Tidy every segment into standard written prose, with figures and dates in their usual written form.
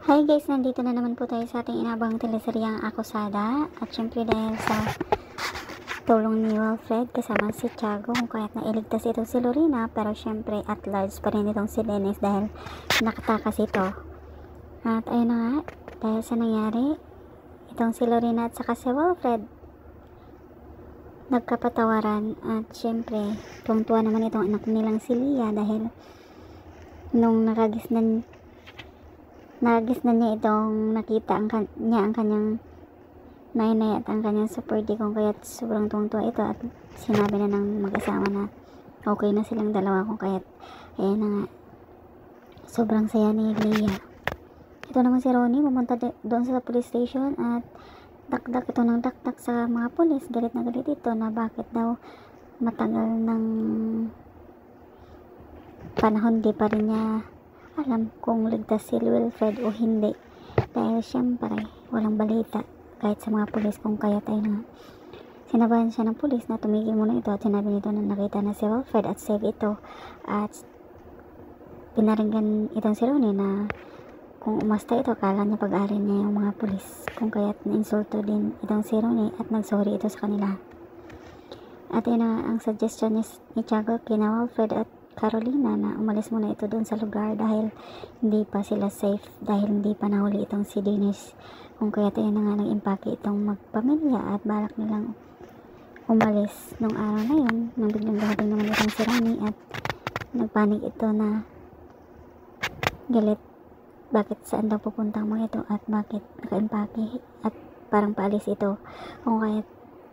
Hi guys, nandito na naman po tayo sa ating inabang teleseryang Akusada. At syempre dahil sa tulong ni Wilfred kasama si Tiago kung kaya't nailigtas itong si Lorena, pero syempre at large pa rin itong si Dennis dahil nakatakas ito. At ayun na nga, dahil sa nangyari, itong si Lorena at saka si Wilfred nagkapatawaran. At syempre tuwang-tuwa naman itong anak nilang si Leah dahil nung nakagisnan niya itong nakita niya ang kanyang nainay at ang kanyang supporti, kung kaya't sobrang tuwang-tuwa ito at sinabi na ng mag-asawa na okay na silang dalawa, kung kaya't ayan na nga, sobrang saya ni Leah. Ito naman si Ronnie pumunta doon sa police station at dakdak ito ng dakdak sa mga pulis. Galit na galit ito na bakit daw matagal ng panahon di pa rin niya alam kung ligtas si Wilfred o hindi, dahil syempre walang balita kahit sa mga pulis, kung kaya tayo na sinabahan siya ng pulis na tumigil muna ito at sinabi nito na nakita na si Wilfred at save ito. At pinaringgan itong si Ronnie na kung umasta ito akala niya pag-ari niya yung mga pulis, kung kaya't na-insulto din itong si Ronnie at nagsorry ito sa kanila. At yun na ang suggestion ni Tiago kina Wilfred at Carolina na umalis muna ito doon sa lugar dahil hindi pa sila safe, dahil hindi pa nahuli itong si Dennis, kung kaya tayo na nga nag-impake itong magpamilya at balak nilang umalis nung araw na yun nung biglang dumating naman itong si Ronnie at nagpanik ito na galit bakit saan daw pupunta mo ito at bakit naka-impake at parang paalis ito, kung kaya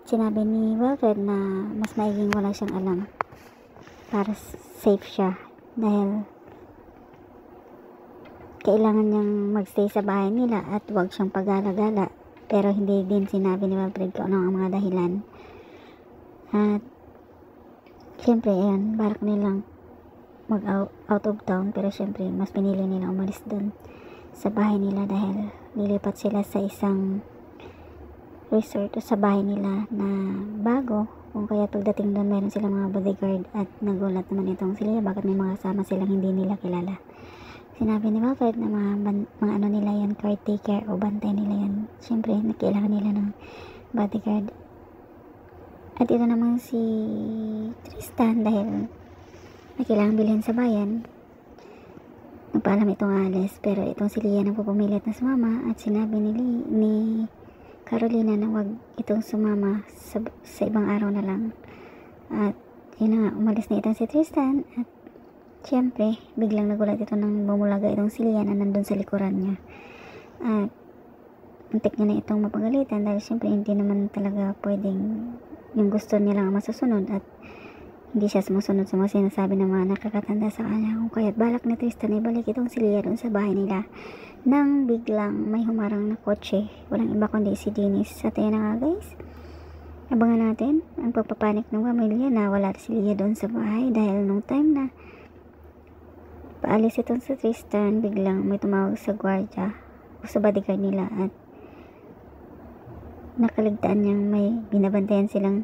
sinabi ni Wilfred na mas maiging wala siyang alam para safe siya dahil kailangan niyang magstay sa bahay nila at huwag siyang pagala-gala, pero hindi din sinabi ni Wilfred kung ano ang mga dahilan. At syempre ayan, balak nilang mag out of town, pero syempre mas pinili nila umalis dun sa bahay nila dahil lilipat sila sa isang resort o sa bahay nila na bago, kung kaya pagdating doon meron silang mga bodyguard at nagulat naman itong sila bakit may mga kasama silang hindi nila kilala. Sinabi ni Wilfred na mga ano nila yan, caretaker o bantay nila yan. Siyempre kailangan nila ng bodyguard. At ito naman si Tristan dahil kailangan bilhin sa bayan, nagpaalam itong alis, pero itong si Leah na pupumilit na sumama at sinabi ni Carolina na wag itong sumama sa ibang araw na lang. At yun na nga, umalis na itong si Tristan at syempre biglang nagulat ito nang bumulaga itong si Leah na nandun sa likuran niya. At muntik niya na itong mapagalitan dahil syempre hindi naman talaga pwedeng yung gusto niya lang masusunod at hindi siya sumusunod sa mga sinasabi ng mga nakakatanda sa kanya, kung kaya't balak ni Tristan ibalik itong si Leah doon sa bahay nila nang biglang may humarang na kotse, walang iba kundi si Dennis. At ayun na nga guys, abangan natin ang pagpapanik ng pamilya na wala si Leah doon sa bahay dahil nung time na paalis itong si Tristan, biglang may tumawag sa gwardiya o sa bodyguard nila at nakaligtaan niyang may binabantayan silang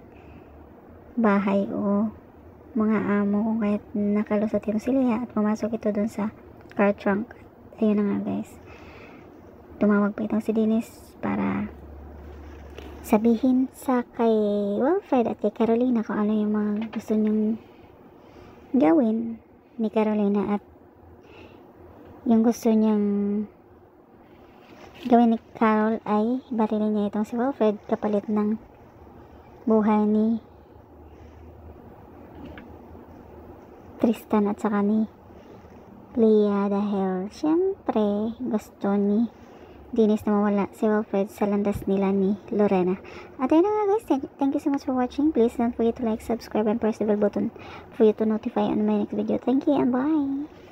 bahay o mga amo, kung kaya't nakalusot yung si Leah at pumasok ito doon sa car trunk. Ayun na nga guys, tumawag pa itong si Dennis para sabihin sa kay Wilfred at kay Carolina kung ano yung mga gusto niyong gawin ni Carolina at yung gusto niyang gawin ni Carol ay barilin niya itong si Wilfred kapalit ng buhay ni Tristan at saka ni Leah dahil syempre gusto ni Dennis na mawala si Wilfred sa landas nila ni Lorena. At ayun na nga guys, thank you so much for watching. Please don't forget to like, subscribe and press the bell button for you to notify on my next video. Thank you and bye!